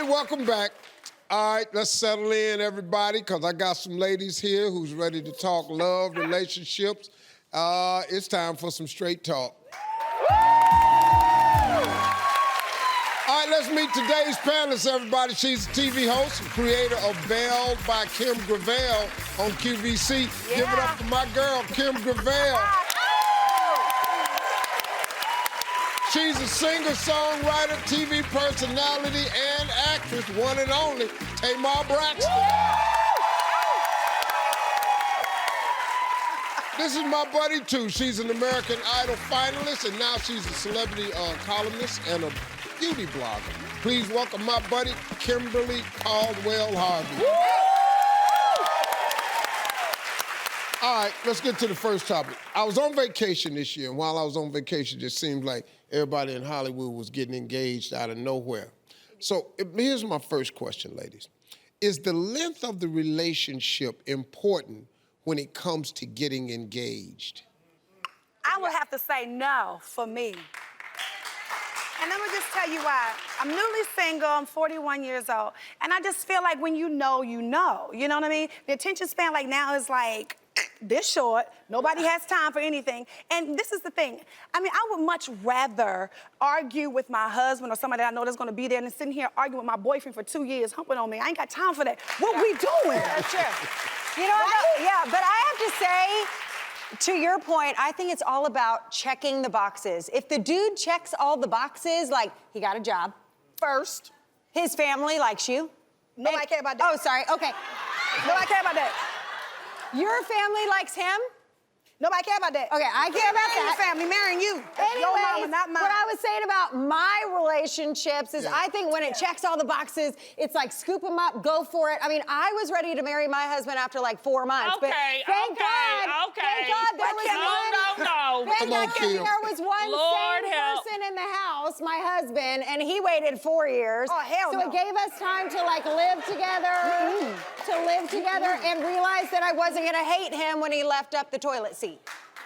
right, welcome back. All right, let's settle in, everybody, because I got some ladies here who's ready to talk love, relationships. It's time for some straight talk. All right, let's meet today's panelists, everybody. She's a TV host and creator of Belle by Kim Gravel on QVC. Yeah. Give it up for my girl, Kim Gravel. She's a singer, songwriter, TV personality, and actress, one and only, Tamar Braxton. This is my buddy, too. She's an American Idol finalist, and now she's a celebrity columnist and a beauty blogger. Please welcome my buddy, Kimberly Caldwell Harvey. All right, let's get to the first topic. I was on vacation this year, and while I was on vacation, it just seemed like everybody in Hollywood was getting engaged out of nowhere. So here's my first question, ladies. Is the length of the relationship important when it comes to getting engaged? I would have to say no for me. And let me just tell you why. I'm newly single, I'm 41 years old, and I just feel like when you know, you know. You know what I mean? The attention span like now is like this short. Nobody has time for anything. And this is the thing. I mean, I would much rather argue with my husband or somebody that I know that's gonna be there than sitting here arguing with my boyfriend for 2 years, humping on me. I ain't got time for that. What we doing? That's true. You know, yeah, but I have to say, to your point, I think it's all about checking the boxes. If the dude checks all the boxes, like he got a job. First. His family likes you. Nobody care about that. Oh, sorry, okay. Nobody care about that. Your family likes him? Nobody care about that. Okay, I care about that. Your family marrying you. Your mama, Anyways, not mine. what I was saying about my relationships is I think when it checks all the boxes, it's like scoop them up, go for it. I mean, I was ready to marry my husband after like 4 months. Okay, but thank God there was No. Thank God there was one Lord sane help. person in the house, my husband, and he waited 4 years. Oh, hell so no. it gave us time to like live together, and realize that I wasn't gonna hate him when he left up the toilet seat.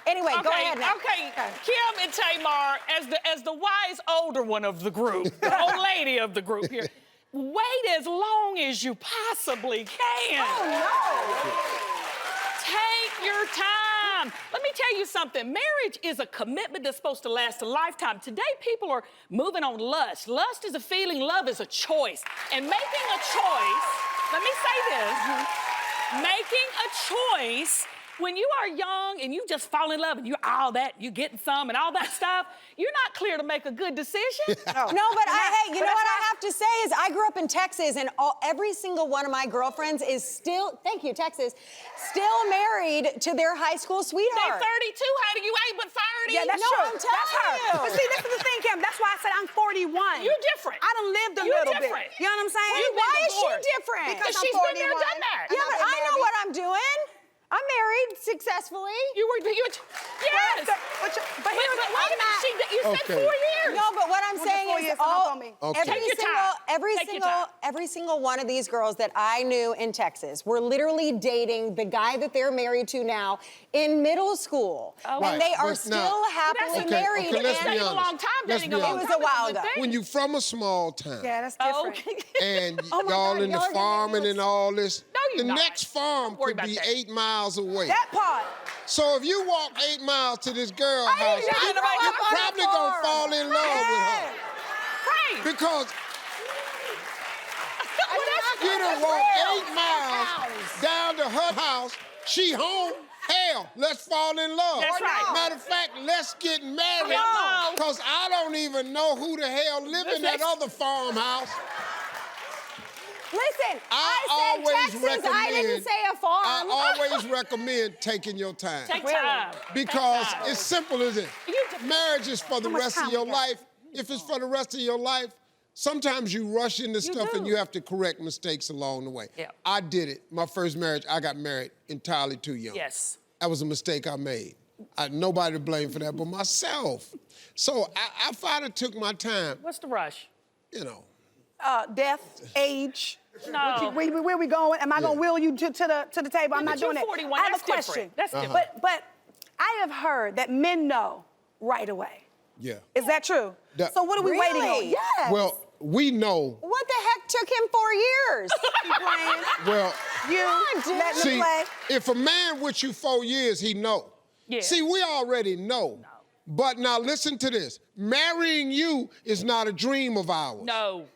Anyway, go ahead now. Okay, Kim and Tamar, as the wise older one of the group, the old lady of the group here, wait as long as you possibly can. Oh, no. Take your time. Let me tell you something. Marriage is a commitment that's supposed to last a lifetime. Today, people are moving on lust. Lust is a feeling, love is a choice. And making a choice, let me say this, making a choice when you are young and you just fall in love and you're all that, you getting some and all that stuff, you're not clear to make a good decision. No, but hey, you know what I have to say is I grew up in Texas and every single one of my girlfriends is still, thank you, Texas, still married to their high school sweetheart. They're 32, honey, you ain't but 30. Yeah, that's No, true. I'm telling you. But see, this is the thing, Kim. That's why I said I'm 41. You're different. I done lived a You're little different. bit. You know what I'm saying? You've Why been is she divorced. different? Because I'm she's 41. been there, done that. Yeah, but I know what I'm doing. I'm married successfully. You yes. But here's the wait a minute, you said 4 years. No, but what I'm saying 4 is years to hump on me. Take your time. every single one of these girls that I knew in Texas were literally dating the guy that they're married to now in middle school. Oh. And they are But still now- happily Okay, married. okay, let's and be a long honest. time Let's dating be a long honest. It was a while time. ago. When you from a small town Yeah, that's Oh, different. okay. and Oh my y'all God, in the y'all are gonna farming do and all this, No, you're the not. next farm Don't worry could be about that. 8 miles away. That part. So if you walk 8 miles to this girl's I house, didn't know you're nobody probably up on a gonna farm. fall in love with her. Right. Because you done walk 8 miles down to her house, she home, hell, let's fall in love. That's right. Matter of fact, let's get married. Come on. Because I don't even know who the hell live in that other farmhouse. Listen, I I always said Texas, I didn't recommend- say a farm. I always recommend taking your time. Take time. Because Take time. it's simple as this. Marriage is for the much rest of time your we got? life. If it's for the rest of your life, sometimes you rush into stuff and you have to correct mistakes along the way. Yeah. I did it. My first marriage, I got married entirely too young. Yes. That was a mistake I made. Nobody to blame for that but myself. So I finally took my time, What's the rush? you know. Death, age. No. Where we going? Am I gonna will you to the table? I'm but not you're doing that. 41, I have that's a question. different. That's different. But I have heard that men know right away. Yeah. Is that true? That- So what are we waiting on? Really? Yes. Well, we know. What the heck took him 4 years. Keep playing. Well, Letting see, him play. if a man with you 4 years, he know. Yeah. See, we already know. No. But now listen to this. Marrying you is not a dream of ours. No.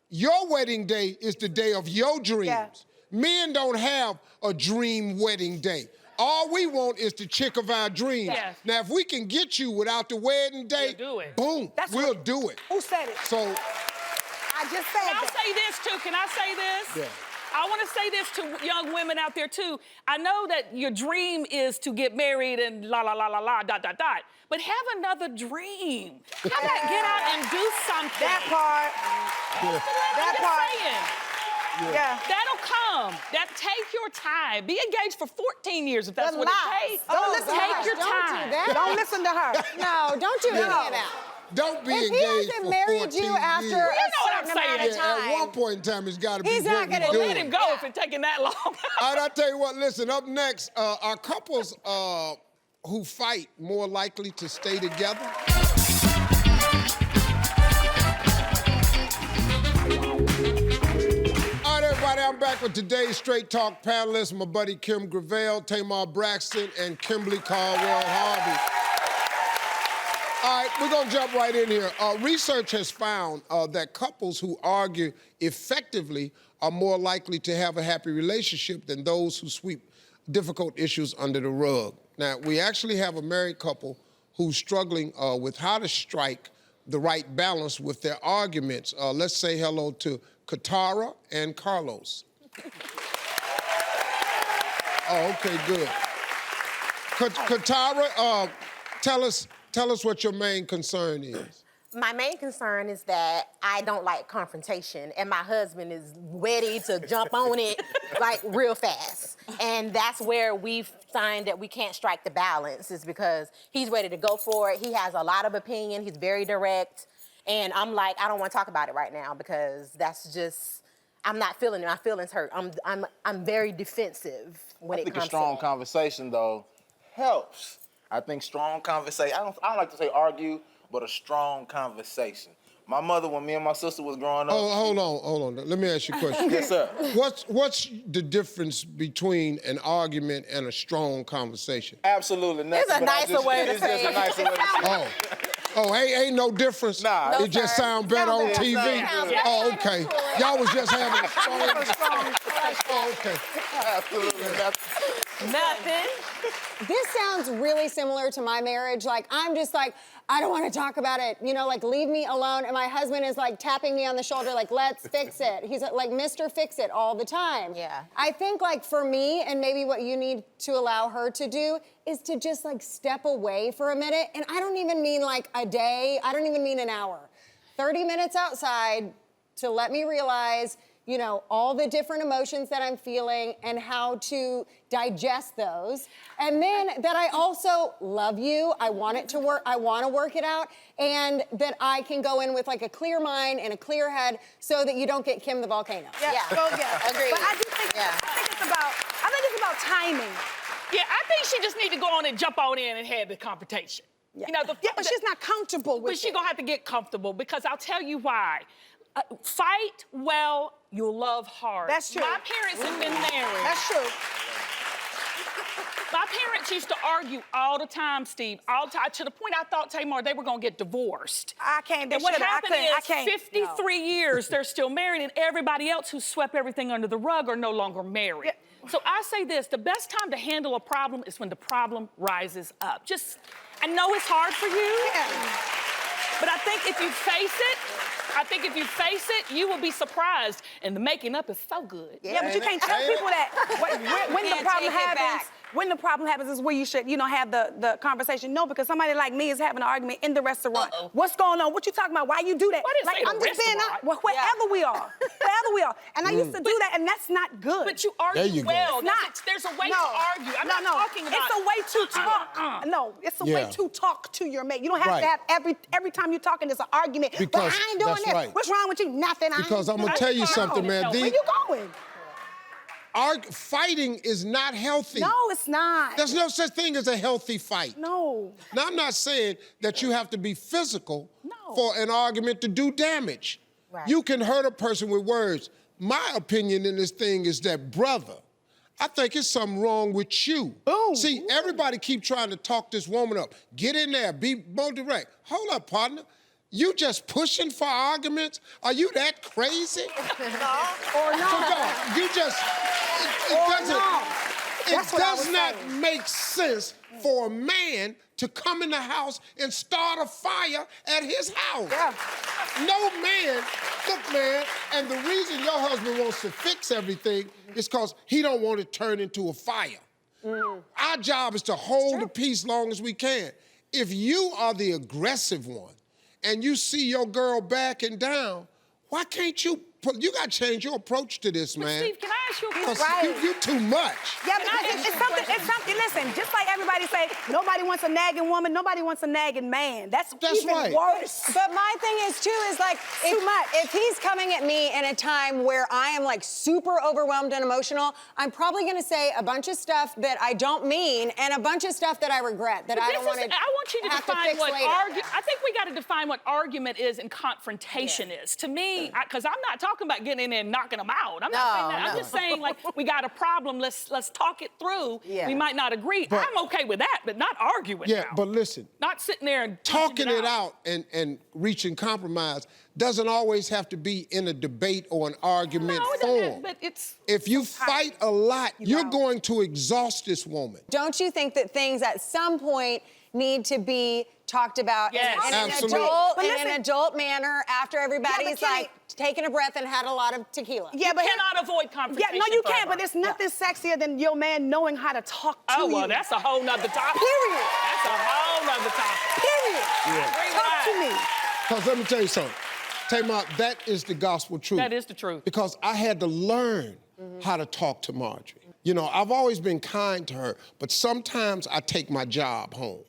Your wedding day is the day of your dreams. Yeah. Men don't have a dream wedding day. All we want is the chick of our dreams. Yes. Now, if we can get you without the wedding day, We'll do it. boom, That's we'll what- do it. Who said it? So, I just said Can I that. say this too? Can I say this? Yeah. I want to say this to young women out there too. I know that your dream is to get married and la la la la la dot dot dot. But have another dream. How about get out and do something? That part. yeah. That I'm part. just saying. Yeah. That'll come. Take your time. Be engaged for 14 years if that's The what lies. it takes. Don't listen to Take her. your Don't time. do that. Don't listen to her. No, don't do any of that. Don't be If he engaged hasn't for married 14 you after years. a know what I'm certain amount saying. of Yeah, time, at one point in time, it's got to be He's not what gonna we do Let doing. him go if it's taking that long. All right, I'll tell you what, listen, up next, are couples who fight more likely to stay together? All right, everybody, I'm back with today's Straight Talk panelists, my buddy Kim Gravel, Tamar Braxton, and Kimberly Caldwell Harvey. All right, we're gonna jump right in here. Research has found that couples who argue effectively are more likely to have a happy relationship than those who sweep difficult issues under the rug. Now, we actually have a married couple who's struggling with how to strike the right balance with their arguments. Let's say hello to Katara and Carlos. Oh, okay, good. Katara, tell us what your main concern is. My main concern is that I don't like confrontation, and my husband is ready to jump on it like real fast. And that's where we find that we can't strike the balance, is because he's ready to go for it. He has a lot of opinion. He's very direct. And I'm like, I don't want to talk about it right now because that's just, I'm not feeling it. My feelings hurt. I'm very defensive when I it think comes a strong to conversation, though, helps. I think strong conversation, I don't like to say argue, but a strong conversation. My mother, when me and my sister was growing up. Oh, hold on. Let me ask you a question. Yes, sir. What's the difference between an argument and a strong conversation? Absolutely nothing. It's a but I nicer just- way to it's say just a it. nicer way to say it. Oh, ain't no difference. Nah. It No, just sir. sound better on Sounds TV. better. Oh, okay. Y'all was just having a strong. Oh, okay. Absolutely nothing. nothing. This sounds really similar to my marriage. Like, I'm just like, I don't want to talk about it. You know, like, leave me alone. And my husband is like tapping me on the shoulder, like, let's fix it. He's like, Mr. Fix It all the time. Yeah. I think, like, for me, and maybe what you need to allow her to do is to just, like, step away for a minute. And I don't even mean, like, a day. I don't even mean an hour. 30 minutes outside to let me realize, you know, all the different emotions that I'm feeling and how to digest those. And then that I also love you, I want it to work, I want to work it out, and that I can go in with like a clear mind and a clear head so that you don't get Kim the volcano. Yeah. Agreed. But I do think, I think it's about timing. Yeah, I think she just need to go on and jump on in and have the confrontation. Yeah. You know, But she's not comfortable with But she's it. gonna have to get comfortable because I'll tell you why. Fight well, you'll love hard. That's true. My parents have been married. That's true. My parents used to argue all the time, Steve, all the time, to the point I thought, Tamar, they were gonna get divorced. I can't. And what happened I is can't. 53 years, they're still married, and everybody else who swept everything under the rug are no longer married. So I say this, the best time to handle a problem is when the problem rises up. I know it's hard for you, but I think if you face it, you will be surprised. And the making up is so good. Yeah, but you can't tell people that when the Can't problem take it happens. back. When the problem happens is where you should, have the conversation. No, because somebody like me is having an argument in the restaurant. What's going on? What you talking about? Why you do that? Why did you say I'm the just being restaurant? well, wherever we are. And I used to do that, and that's not good. But you There argue you go. well. It's not. There's a way No. to argue. I'm not talking about. It's a way to talk. No, it's a way Yeah. to talk to your mate. You don't have Right. to have every time you're talking, it's an argument. But Because I ain't doing that's this. right. What's wrong with you? Nothing. Because I'm gonna tell you something, man. Where you going? Fighting is not healthy. No, it's not. There's no such thing as a healthy fight. No. Now, I'm not saying that you have to be physical No. for an argument to do damage. Right. You can hurt a person with words. My opinion in this thing is that, brother, I think it's something wrong with you. Boom. See, everybody keep trying to talk this woman up. Get in there, be more direct. Hold up, partner. You just pushing for arguments? Are you that crazy? Or no. So, no, you just, it doesn't, no. it That's what I does was not saying. make sense for a man to come in the house and start a fire at his house. Yeah. No man, look, man, and the reason your husband wants to fix everything is because he don't want it turned into a fire. Our job is to hold the peace long as we can. If you are the aggressive one and you see your girl backing down, why can't you gotta change your approach to this, man. Steve, can I ask you a He's question? right. You too much. Yeah, but it's something, listen, just like everybody say, nobody wants a nagging woman, nobody wants a nagging man. That's even right. worse. But my thing is too is like Too much. if he's coming at me in a time where I am like super overwhelmed and emotional, I'm probably gonna say a bunch of stuff that I don't mean and a bunch of stuff that I regret that I don't want to. I want you to define what I think we got to define what argument is and confrontation is. To me, because I'm not talking about getting in there and knocking them out. I'm not saying that. I'm just saying like we got a problem. Let's talk it through. Yeah. We might not agree. But- I'm okay with that, but not arguing. Yeah, now. but listen, Not sitting there and talking it out and reaching compromise doesn't always have to be in a debate or an argument No, it form. doesn't, but it's. If you fight a lot, you're going to exhaust this woman. Don't you think that things at some point need to be talked about Yes. in Absolutely. an adult manner after everybody's Kenny- like taking a breath and had a lot of tequila? Yeah, You but cannot avoid confrontation. Yeah, no, you forever. can't, but there's nothing sexier than your man knowing how to talk to Oh, you. well, that's a whole nother topic. Period. That's a whole nother topic. Period. Agree with Talk to that. me. Because let me tell you something. Tamar, that is the gospel truth. That is the truth. Because I had to learn how to talk to Marjorie. You know, I've always been kind to her, but sometimes I take my job home.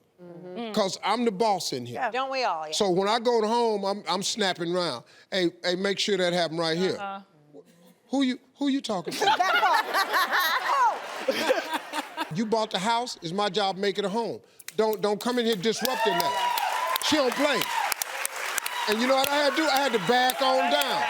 Because I'm the boss in here. Yeah. Don't we all? Yeah. So when I go home, I'm snapping around. Hey, make sure that happen right here. Who you talking to? You bought the house, it's my job to make it a home. Don't come in here disrupting that. She don't play. And you know what I had to do? I had to back on down.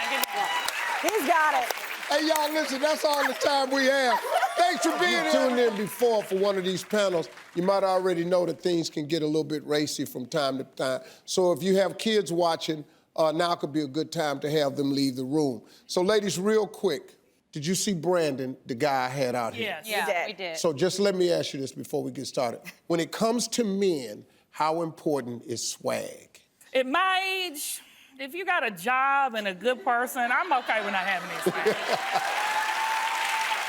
He's got it. Hey, y'all, listen, that's all the time we have. Thanks for being here. Tuned in before for one of these panels. You might already know that things can get a little bit racy from time to time. So if you have kids watching, now could be a good time to have them leave the room. So ladies, real quick, did you see Brandon, the guy I had out here? Yes. Yeah, we did. So just let me ask you this before we get started. When it comes to men, how important is swag? At my age, if you got a job and a good person, I'm okay with not having this thing.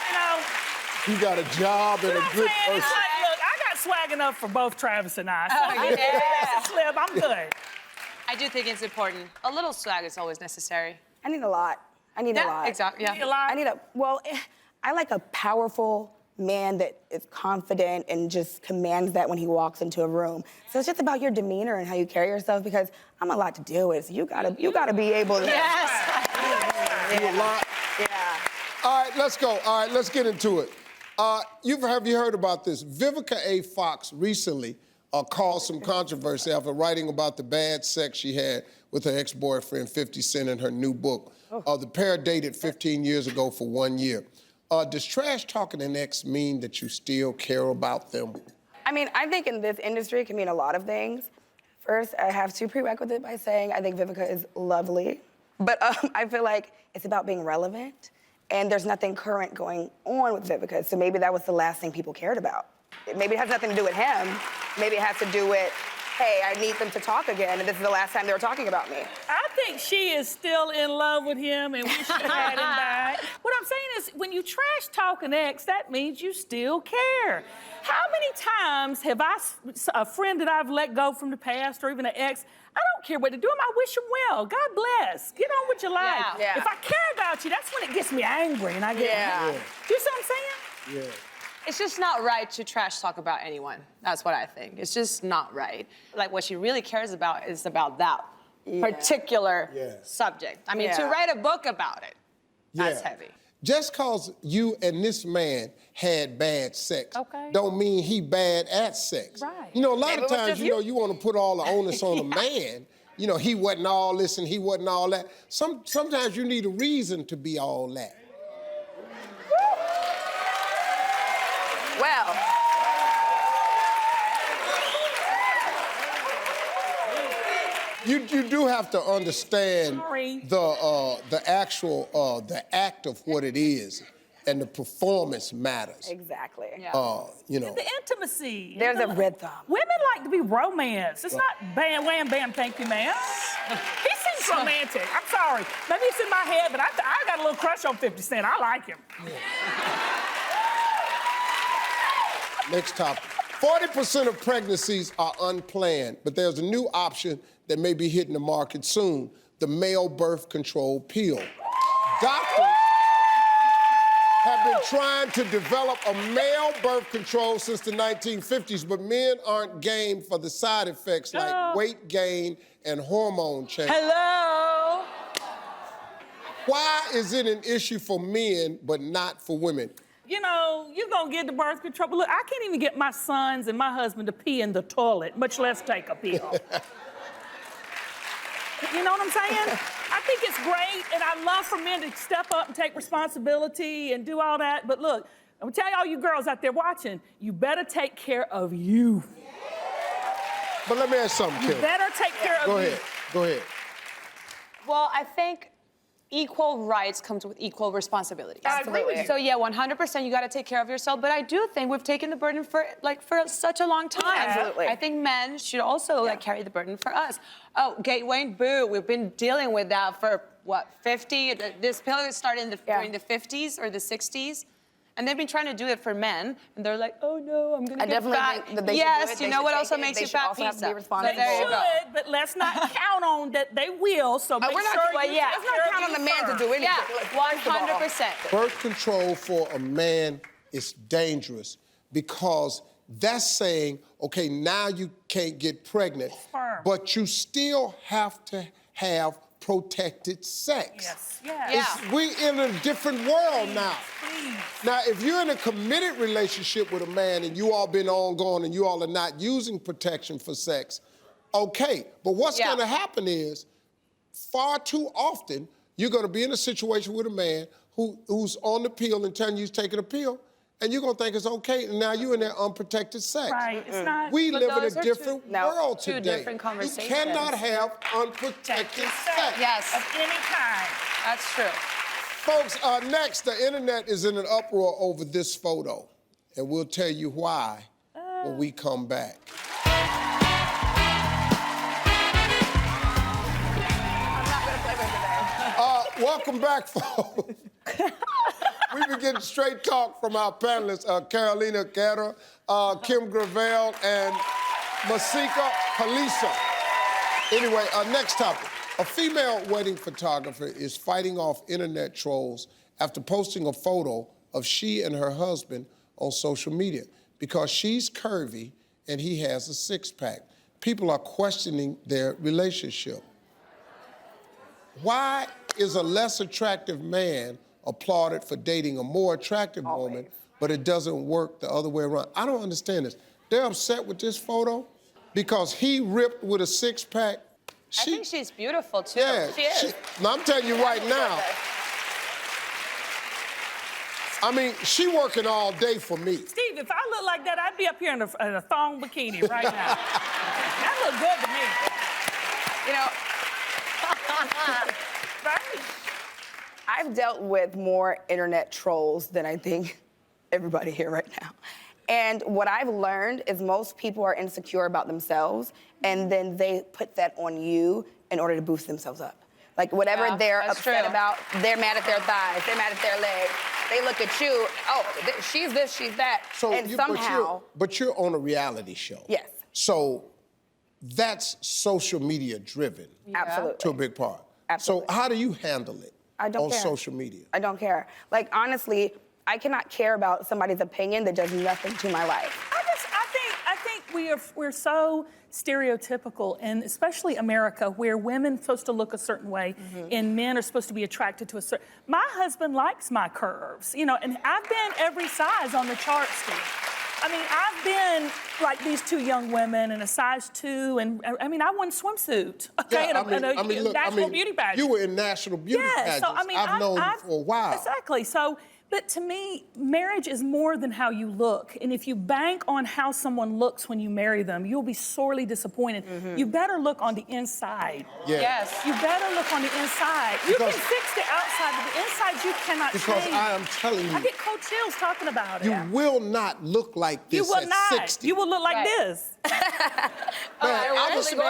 You know, You got a job and you know a what I'm good saying? person. It's like, look, I got swag enough for both Travis and I. So Oh, if yeah. that's a slip, I'm good. I do think it's important. A little swag is always necessary. I need a lot. I need a lot. exactly. You Yeah. lie? I need I like a powerful man that is confident and just commands that when he walks into a room. So it's just about your demeanor and how you carry yourself because I'm a lot to deal with. So you gotta be able to. Yes. You a lot? Yeah. All right, let's go. All right, let's get into it. Have you heard about this? Vivica A. Fox recently caused some controversy after writing about the bad sex she had with her ex-boyfriend, 50 Cent, in her new book. The pair dated 15 years ago for 1 year. Does trash talking an ex mean that you still care about them? I mean, I think in this industry it can mean a lot of things. First, I have to prerequisite it by saying I think Vivica is lovely, but I feel like it's about being relevant, and there's nothing current going on with Vivica, so maybe that was the last thing people cared about. Maybe it has nothing to do with him. Maybe it has to do with, hey, I need them to talk again, and this is the last time they were talking about me. I think she is still in love with him and wish she had him back. What I'm saying is, when you trash talk an ex, that means you still care. How many times have a friend that I've let go from the past or even an ex, I don't care what to do him, I wish him well. God bless. Get on with your life. Yeah. If I care about you, that's when it gets me angry and I get Yeah. Do you see what I'm saying? Yeah. It's just not right to trash talk about anyone. That's what I think. It's just not right. Like what she really cares about is about that particular subject. I mean, to Yeah. write a book about it, that's Yeah. heavy. Just cause you and this man had bad sex don't mean he bad at sex. Right. You know, a lot Maybe of it was times, just you know, you want to put all the onus on a man. you know, he wasn't all this and he wasn't all that. Sometimes you need a reason to be all that. Well, You do have to understand Sorry. the actual the act of what it is, and the performance matters. exactly. You know. The intimacy. There's a rhythm. Women like to be romanced. It's not bam, wham, bam, thank you, ma'am. He seems romantic. I'm sorry. Maybe it's in my head, but I got a little crush on 50 Cent. I like him. Next topic. 40% of pregnancies are unplanned, but there's a new option that may be hitting the market soon, the male birth control pill. Doctors have been trying to develop a male birth control since the 1950s, but men aren't game for the side effects like weight gain and hormone change. Hello? Why is it an issue for men but not for women? You know, you're gonna get the birth control. But look, I can't even get my sons and my husband to pee in the toilet, much less take a pill. You know what I'm saying? I think it's great, and I love for men to step up and take responsibility and do all that. But look, I'm gonna tell all you girls out there watching, you better take care of you. But let me ask something, Kim. You better take care of you. Go ahead. Well, I think equal rights comes with equal responsibilities. I agree with you. So yeah, 100% you got to take care of yourself. But I do think we've taken the burden for such a long time. Absolutely. I think men should also carry the burden for us. Oh, gateway, boo. We've been dealing with that for what, 50? This pill started during the 50s or the 60s. And they've been trying to do it for men, and they're like, "Oh no, I'm gonna get fat." I definitely think that they should do yes, it. you They know should what take also it. makes They you should fat? also have to be Pizza. responsible. So there you go. Should, but let's not count on that they will. So make we're not- sure well, you yeah, take let's not care count of on the you man to first. do anything. Yeah, 100%. Birth control for a man is dangerous because that's saying, okay, now you can't get pregnant, but you still have to have protected sex. Yes. Yes. Yeah. We in a different world now. Now, if you're in a committed relationship with a man and you all been ongoing and you all are not using protection for sex, okay. But what's gonna happen is, far too often, you're gonna be in a situation with a man who's on the pill and telling you he's taking a pill, and you're gonna think it's okay, and now you're in there unprotected sex. Right. It's not. We But live in those a are different world two today. different conversations. You cannot have unprotected sex. Yes, Of any kind. that's true. Folks, next, the internet is in an uproar over this photo, and we'll tell you why when we come back. Welcome back, folks. We've been getting straight talk from our panelists, Carolina Guerra, Kim Gravel, and Masika Halisa. Anyway, next topic. A female wedding photographer is fighting off internet trolls after posting a photo of she and her husband on social media because she's curvy and he has a six-pack. People are questioning their relationship. Why is a less attractive man applauded for dating a more attractive woman, but it doesn't work the other way around? I don't understand this. They're upset with this photo because he ripped with a six-pack. I think she's beautiful too. Yeah, She is. now, I'm telling you right now, I mean, she working all day for me. Steve, if I look like that, I'd be up here in a thong bikini right now. That look good to me. You know, I've dealt with more internet trolls than I think everybody here right now. And what I've learned is most people are insecure about themselves, and then they put that on you in order to boost themselves up. Like whatever they're upset about, they're mad at their thighs, they're mad at their legs. They look at you, oh, she's this, she's that. So and somehow. but you're on a reality show. Yes. So that's social media driven. Absolutely. To a big part. Absolutely. So how do you handle it I don't on care. social media? I don't care. Like, honestly, I cannot care about somebody's opinion that does nothing to my life. I think we're so stereotypical, and especially America, where women are supposed to look a certain way, and men are supposed to be attracted to a certain. My husband likes my curves, you know, and I've been every size on the chart, Steve. I mean, I've been like these two young women in a size 2, and I mean, I won swimsuit, okay, Yeah, in a look, national beauty pageant. You were in national beauty pageants. So I mean, I've known you for a while. Exactly. So, but to me, marriage is more than how you look. And if you bank on how someone looks when you marry them, you'll be sorely disappointed. You better look on the inside. Yeah. Yes. You better look on the inside. You can Because- fix the outside, but the inside you cannot Because change. I am telling you, I get cold chills talking about it. you will not look like this You will at not. 60. You will look like Right. this. Man, I was looking- You're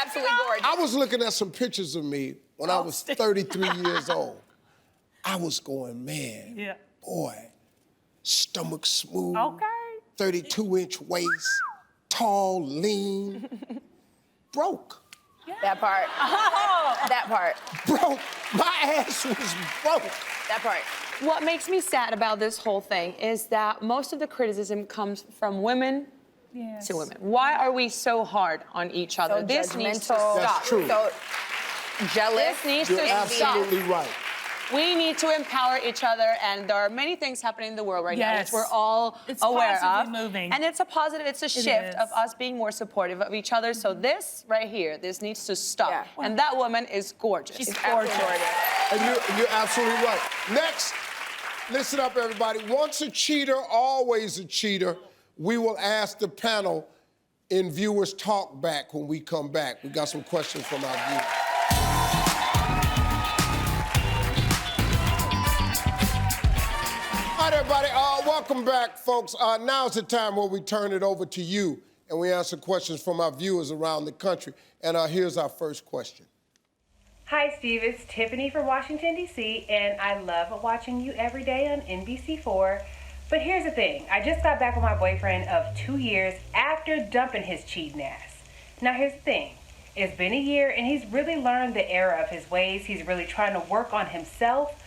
absolutely gorgeous. I was looking at some pictures of me when I was 33 years old. I was going, man, Yeah. boy, stomach smooth, Okay. 32-inch waist, tall, lean, broke. That part. That part. Broke. My ass was broke. That part. What makes me sad about this whole thing is that most of the criticism comes from women Yes. to women. Why are we so hard on each other? So This needs to judgmental. stop. That's true. So jealous. This needs You're to stop. absolutely right. We need to empower each other, and there are many things happening in the world right now which Yes. we're all It's aware of. positively moving. And it's a positive, it's a shift of is. us being more supportive of each other. So this right here, this needs to stop. Yeah. And that woman is gorgeous. She's Absolutely gorgeous. gorgeous. And you're absolutely right. Next, listen up, everybody. Once a cheater, always a cheater. We will ask the panel in Viewers Talk Back when we come back. We got some questions from our viewers. All right, everybody, welcome back, folks. Now's the time where we turn it over to you and we answer questions from our viewers around the country. And here's our first question. Hi, Steve. It's Tiffany from Washington, D.C., and I love watching you every day on NBC4. But here's the thing. I just got back with my boyfriend of 2 years after dumping his cheating ass. Now, here's the thing. It's been a year, and he's really learned the error of his ways. He's really trying to work on himself.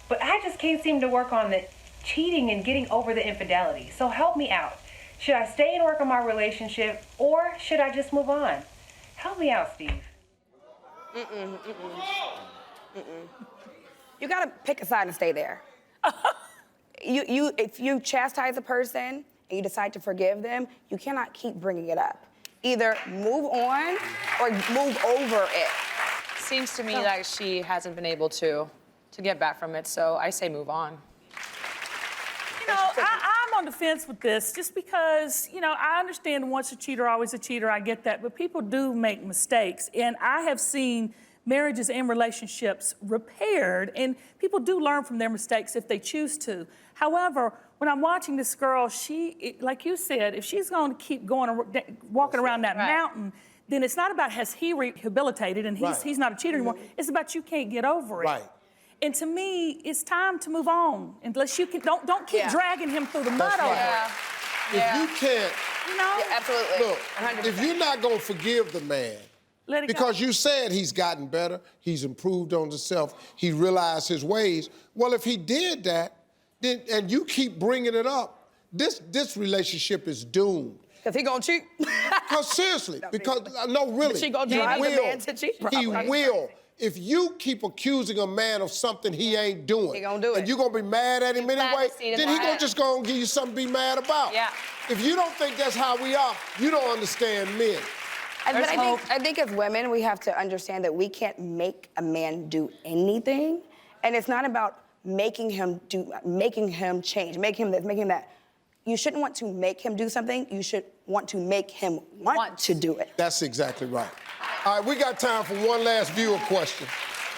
But I just can't seem to work on the cheating and getting over the infidelity. So help me out. Should I stay and work on my relationship, or should I just move on? Help me out, Steve. You gotta pick a side and stay there. If you chastise a person and you decide to forgive them, you cannot keep bringing it up. Either move on or move over it. Seems to me like she hasn't been able to get back from it, so I say move on. You know, I'm on the fence with this just because, you know, I understand once a cheater, always a cheater. I get that. But people do make mistakes. And I have seen marriages and relationships repaired, and people do learn from their mistakes if they choose to. However, when I'm watching this girl, like you said, if she's going to keep walking around that mountain, then it's not about has he rehabilitated and he's not a cheater anymore. It's about you can't get over it. Right. And to me, it's time to move on. Unless you can, don't keep dragging him through the mud That's over right. it. If you can't, You know? Absolutely. look, 100%. if you're not gonna forgive the man, Let it because go. you said he's gotten better, he's improved on himself, he realized his ways. Well, if he did that, then and you keep bringing it up, this relationship is doomed. Because he gonna cheat. Because seriously, because no, really, She gonna he drive the will. man to cheat, He probably. will. If you keep accusing a man of something he ain't doing, He gonna do and it. you're gonna be mad at him Plant anyway, the seed in then the he gonna head. just gonna give you something to be mad about. Yeah. If you don't think that's how we are, you don't understand men. But I think as women, we have to understand that we can't make a man do anything. And it's not about making him change, make him this, make him that. You shouldn't want to make him do something. You should want to make him want to do it. That's exactly right. All right, we got time for one last viewer question.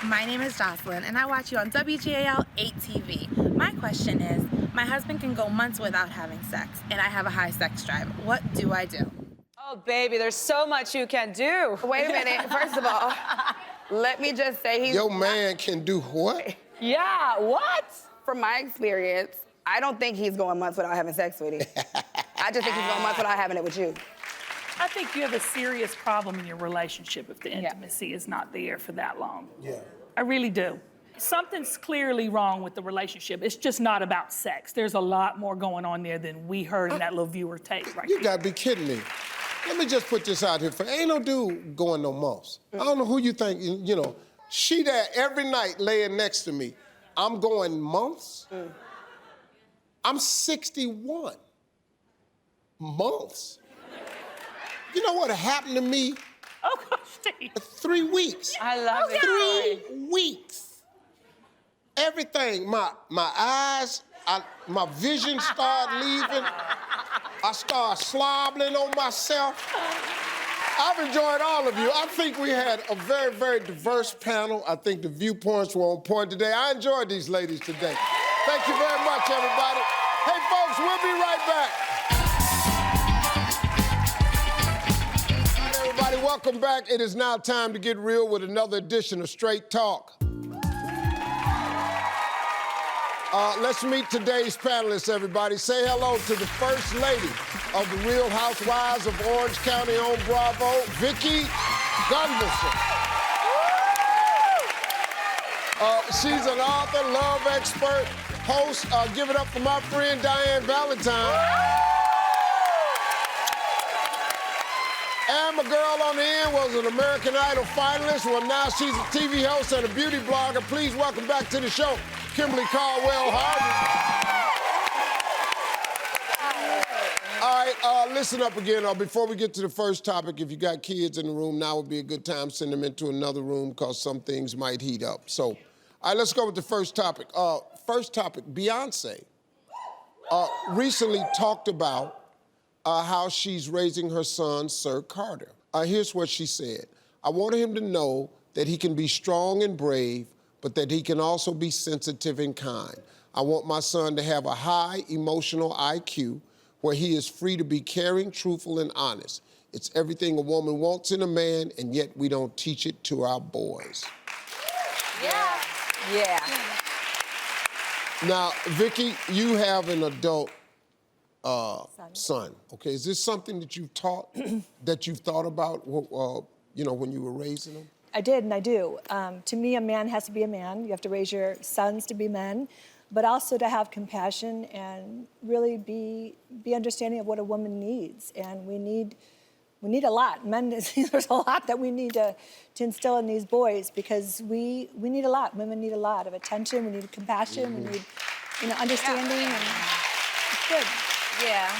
My name is Jocelyn, and I watch you on WGAL 8 TV. My question is, my husband can go months without having sex, and I have a high sex drive. What do I do? Oh, baby, there's so much you can do. Wait a minute. First of all, let me just say Your man can do what? Yeah, what? from my experience, I don't think he's going months without having sex with you. I just think he's going months without having it with you. I think you have a serious problem in your relationship if the intimacy is not there for that long. Yeah. I really do. Something's clearly wrong with the relationship. It's just not about sex. There's a lot more going on there than we heard in that little viewer tape right You there. gotta be kidding me. Let me just put this out here for ain't no dude going no months. I don't know who you think, you know. She there every night laying next to me. I'm going months? I'm 61. months. You know what happened to me? Oh, gosh, Steve. 3 weeks. I love it. 3 weeks. Everything, my eyes, my vision started leaving. I started slobbering on myself. I've enjoyed all of you. I think we had a very, very diverse panel. I think the viewpoints were on point today. I enjoyed these ladies today. Thank you very much, everybody. Hey, folks, we'll be right back. All right, everybody, welcome back. It is now time to get real with another edition of Straight Talk. Let's meet today's panelists, everybody. Say hello to the First Lady of the Real Housewives of Orange County on Bravo, Vicki Gunvalson. She's an author, love expert, host. Give it up for my friend Diane Valentine. And my girl on the end was an American Idol finalist. Well, now she's a TV host and a beauty blogger. Please welcome back to the show, Kimberly Caldwell Harvey. All right, listen up again. Before we get to the first topic, if you got kids in the room, now would be a good time to send them into another room because some things might heat up. So, all right, let's go with the first topic. First topic, Beyonce recently talked about how she's raising her son, Sir Carter. Here's what she said. I want him to know that he can be strong and brave, but that he can also be sensitive and kind. I want my son to have a high emotional IQ where he is free to be caring, truthful, and honest. It's everything a woman wants in a man, and yet we don't teach it to our boys. Yeah. Yeah. Now, Vicki, you have an adult son. Okay, is this something that you've taught, that you've thought about, you know, when you were raising him? I did and I do. To me, a man has to be a man. You have to raise your sons to be men, but also to have compassion and really be understanding of what a woman needs. And we need a lot. Men, there's a lot that we need to instill in these boys because we need a lot. Women need a lot of attention. We need compassion. We need, understanding. And it's good. Yeah.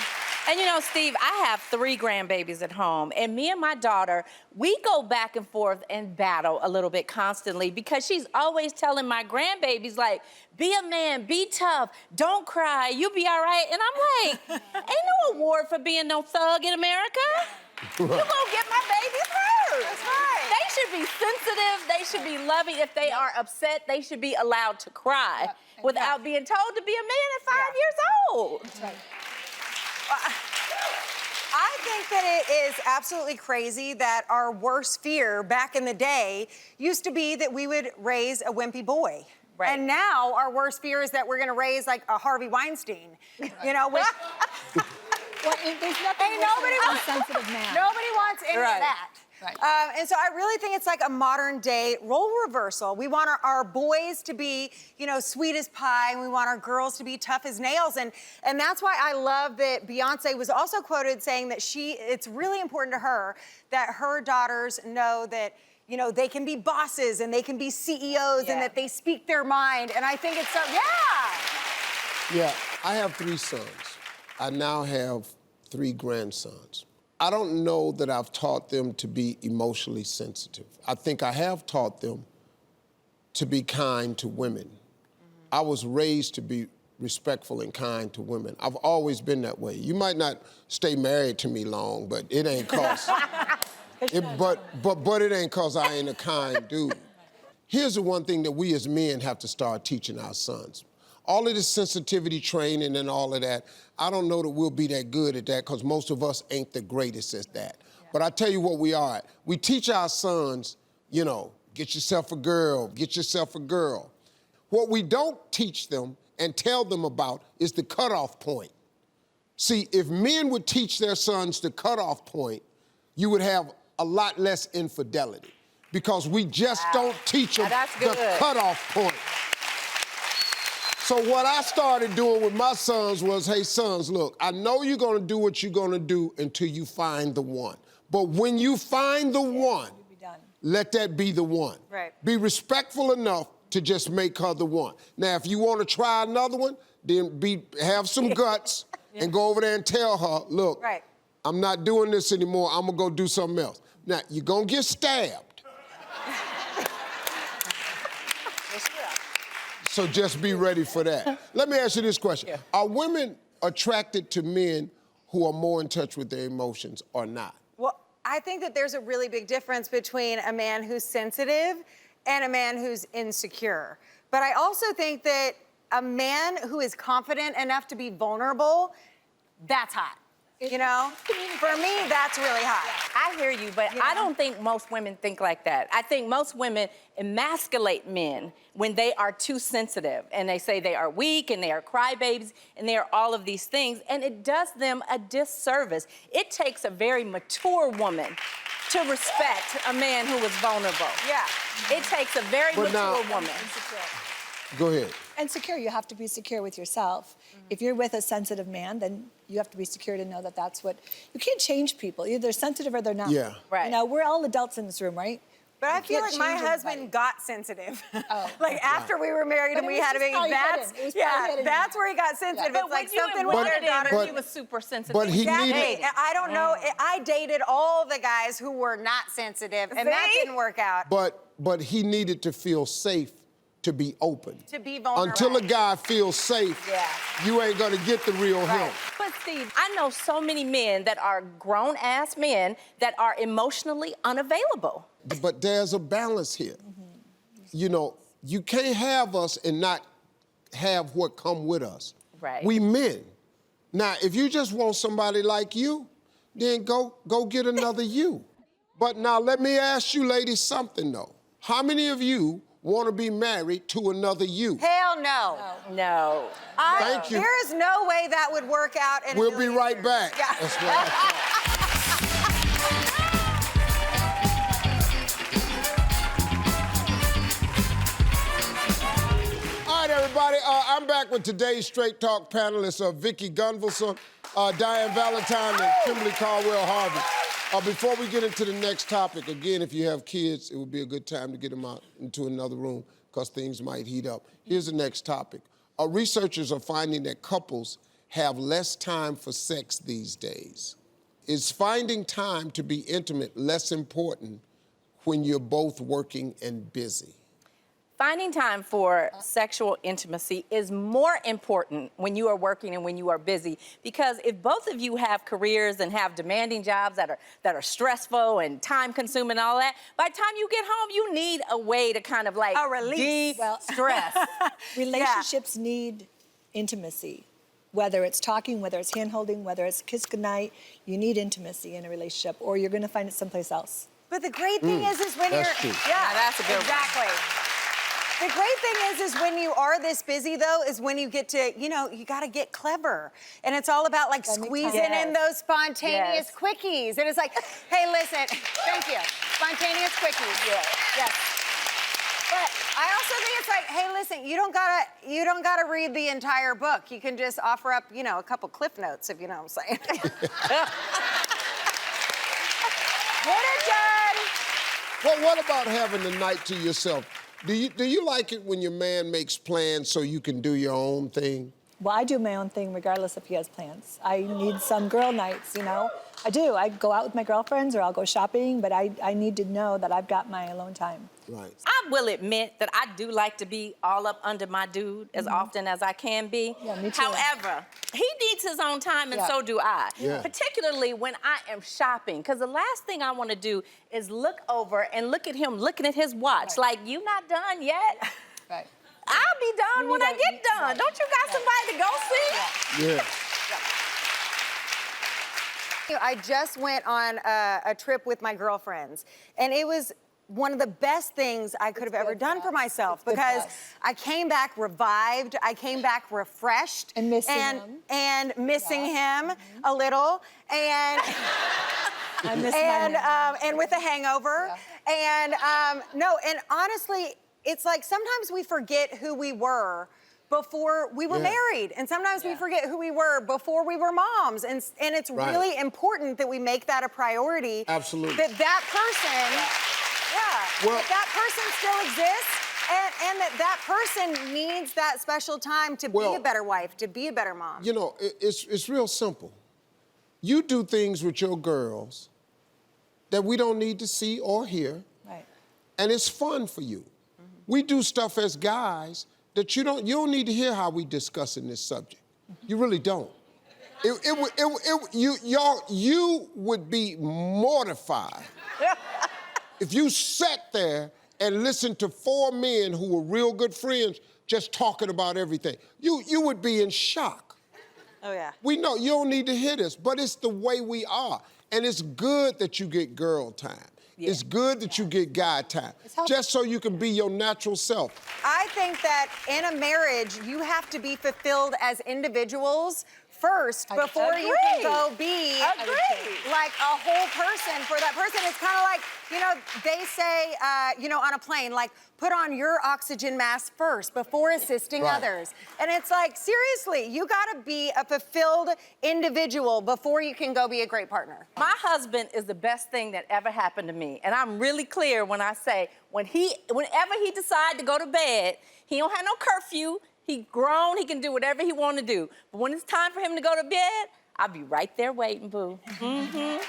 And you know, Steve, I have 3 grandbabies at home, and me and my daughter, we go back and forth and battle a little bit constantly because she's always telling my grandbabies, like, be a man, be tough, don't cry, you'll be all right. And I'm like, ain't no award for being no thug in America. You gonna get my babies hurt. That's right. They should be sensitive, they should be loving. If they are upset, they should be allowed to cry without being told to be a man at 5 years old. That's right. I think that it is absolutely crazy that our worst fear back in the day used to be that we would raise a wimpy boy. Right. And now our worst fear is that we're gonna raise like a Harvey Weinstein, which... Well, there's nothing nobody worse wants than a sensitive man. Nobody wants any of that. Right. And so I really think it's like a modern day role reversal. We want our boys to be, sweet as pie, and we want our girls to be tough as nails. And that's why I love that Beyonce was also quoted saying that it's really important to her that her daughters know that, they can be bosses and they can be CEOs and that they speak their mind. And I think it's so, Yeah, I have 3 sons. I now have 3 grandsons. I don't know that I've taught them to be emotionally sensitive. I think I have taught them to be kind to women. I was raised to be respectful and kind to women. I've always been that way. You might not stay married to me long, but it ain't cause... but it ain't cause I ain't a kind dude. Here's the one thing that we as men have to start teaching our sons. All of this sensitivity training and all of that, I don't know that we'll be that good at that because most of us ain't the greatest at that. Yeah. But I tell you what we are at. We teach our sons, get yourself a girl, get yourself a girl. What we don't teach them and tell them about is the cutoff point. See, if men would teach their sons the cutoff point, you would have a lot less infidelity because we just don't teach them the cutoff point. So what I started doing with my sons was, hey, sons, look, I know you're going to do what you're going to do until you find the one. But when you find the one, let that be the one. Right. Be respectful enough to just make her the one. Now, if you want to try another one, then have some guts and go over there and tell her, look, Right. I'm not doing this anymore. I'm gonna go do something else. Now, you're gonna get stabbed. So just be ready for that. Let me ask you this question. Yeah. Are women attracted to men who are more in touch with their emotions or not? Well, I think that there's a really big difference between a man who's sensitive and a man who's insecure. But I also think that a man who is confident enough to be vulnerable, that's hot. You know? For me, that's really hot. I hear you, but I don't think most women think like that. I think most women emasculate men when they are too sensitive and they say they are weak and they are crybabies and they are all of these things, and it does them a disservice. It takes a very mature woman to respect a man who is vulnerable. Yeah. It takes a very But now- mature woman. Go ahead. And secure, you have to be secure with yourself. If you're with a sensitive man, then you have to be secure to know that that's what, you can't change people. Either they're sensitive or they're not. Yeah. Right. You know, we're all adults in this room, right? But I You feel can't like my change husband anybody. got sensitive. Oh. Like after we were married But and it we was had a just baby, probably that's hidden. It was probably hidden. that's where he got sensitive. But It's like when you something with invited their him, daughter. he was super sensitive. but he Exactly. needed- And I don't know. I dated all the guys who were not sensitive, and that See? didn't work out. But he needed to feel safe to be open. To be vulnerable. Until a guy feels safe, you ain't gonna get the real him. But Steve, I know so many men that are grown-ass men that are emotionally unavailable. But there's a balance here. You know, you can't have us and not have what come with us. Right. We men. Now, if you just want somebody like you, then go get another you. But now let me ask you ladies something though. How many of you want to be married to another you? Hell no. No. Thank you. There is no way that would work out. In a We'll be million right years. back. Yeah. That's what I thought. All right, everybody. I'm back with today's Straight Talk panelists, Vicky Gunvalson, Diane Valentine, and Kimberly Caldwell Harvey. Before we get into the next topic, again, if you have kids, it would be a good time to get them out into another room because things might heat up. Here's the next topic. Researchers are finding that couples have less time for sex these days. Is finding time to be intimate less important when you're both working and busy? Finding time for sexual intimacy is more important when you are working and when you are busy, because if both of you have careers and have demanding jobs that are stressful and time-consuming and all that, by the time you get home, you need a way to kind of like A release. de-stress. Relationships need intimacy. Whether it's talking, whether it's hand-holding, whether it's kiss goodnight, you need intimacy in a relationship or you're gonna find it someplace else. But the great thing is when that's you're true. yeah, that's a good one. exactly. The great thing is when you are this busy though, is when you get to, you know, you gotta get clever. And it's all about like Gotta make squeezing time. in those spontaneous Yes. quickies. And it's like, hey, listen, thank you. Spontaneous quickies. Yes. But I also think it's like, hey, listen, you don't gotta read the entire book. You can just offer up, you know, a couple cliff notes, if you know what I'm saying. Get it done. Well, what about having the night to yourself? Do you like it when your man makes plans so you can do your own thing? Well, I do my own thing regardless if he has plans. I need some girl nights, you know? I do. I go out with my girlfriends or I'll go shopping, but I need to know that I've got my alone time. Right. I will admit that I do like to be all up under my dude as often as I can be. Yeah, me too. However, he needs his own time and Yeah. so do I. Yeah. Particularly when I am shopping, because the last thing I want to do is look over and look at him looking at his watch like, you not done yet? Right. I'll be done You when need I a- get done. right. Don't you got somebody to go see? Yeah. I just went on a trip with my girlfriends, and it was one of the best things I could have ever done for myself It's good for because us. I came back revived, I came back refreshed. And missing him. And missing him a little, and I miss my man. and with a hangover. And and honestly, it's like sometimes we forget who we were before we were Yeah. married, and sometimes we forget who we were before we were moms, and it's Right. really important that we make that a priority. Absolutely. That person, Well- if that person still exists, And that person needs that special time to be a better wife, to be a better mom. You know, it's real simple. You do things with your girls that we don't need to see or hear, Right. and it's fun for you. We do stuff as guys that you don't need to hear how we discussing this subject. You really don't. You would be mortified if you sat there and listened to 4 men who were real good friends just talking about everything. You would be in shock. Oh, yeah. We know you don't need to hear this, but it's the way we are. And it's good that you get girl time. Yeah. It's good that you get guy time, just so you can be your natural self. I think that in a marriage, you have to be fulfilled as individuals first before you can go be like a whole person for that person. It's kind of like, you know, they say, you know, on a plane, like, put on your oxygen mask first before assisting others. And it's like, seriously, you gotta be a fulfilled individual before you can go be a great partner. My husband is the best thing that ever happened to me. And I'm really clear when I say, whenever he decides to go to bed, he don't have no curfew. He grown, he can do whatever he want to do. But when it's time for him to go to bed, I'll be right there waiting, boo. She's got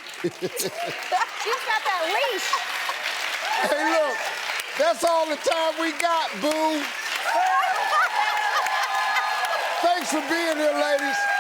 that leash. Hey, look, that's all the time we got, boo. Thanks for being here, ladies.